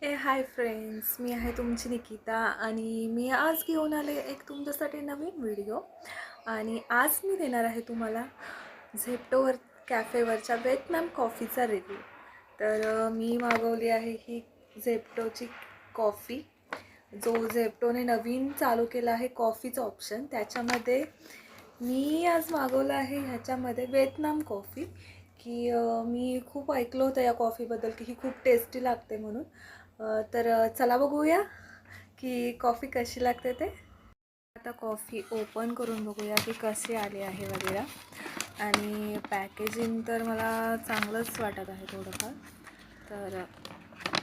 Hi friends, मी आहे तुमची निकिता आणि मी आज घेऊन आले एक तुमच्यासाठी नवीन व्हिडिओ. आणि आज मी देणार आहे तुम्हाला झेप्टोवर कॅफेवरच्या व्हिएतनाम कॉफीचा रिव्ह्यू. तर मी मागवली आहे ही झेप्टोची कॉफी. जो झेप्टोने नवीन चालू केला आहे कॉफीचं ऑप्शन, त्याच्यामध्ये मी आज मागवलं आहे ह्याच्यामध्ये व्हिएतनाम कॉफी. की मी खूप ऐकलं होतं या कॉफीबद्दल की ही खूप टेस्टी लागते म्हणून. चला बघूया की कॉफी कशी लागते ते. आता कॉफी ओपन करून बघूया की कसे आले आहे वगैरे. आणि पॅकेजिंग तर मला चांगलंच वाटत आहे थोडंफार. तर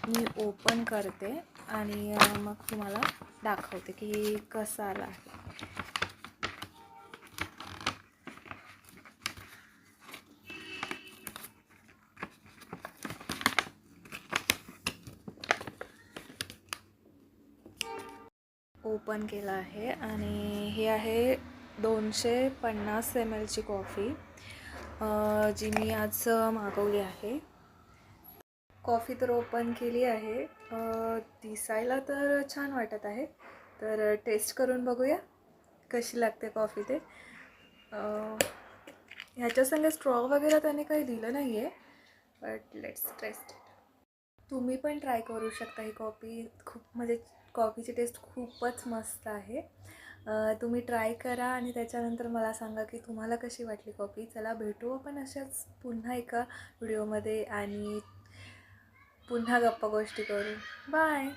मी ओपन करते आणि मग तुम्हाला दाखवते की कसं आलं आहे. ओपन केलं आहे आणि हे आहे 250 ml ची कॉफी, जी मी आज मागवली आहे. कॉफी तर ओपन केली आहे. दिसायला तर छान वाटत आहे. तर टेस्ट करून बघूया कशी लागते कॉफी ते. ह्याच्यासंगे स्ट्रॉ वगैरे त्याने काही दिलं नाही आहे, बट लेट्स टेस्ट. तुम्ही पण ट्राय करू शकता ही कॉफी. खूप म्हणजे कॉफीची टेस्ट खूपच मस्त आहे. तुम्ही ट्राय करा आणि त्याच्यानंतर मला सांगा की तुम्हाला कशी वाटली कॉफी. चला भेटू आपण अशाच पुन्हा एका व्हिडिओमध्ये आणि पुन्हा गप्पा गोष्टी करू. बाय.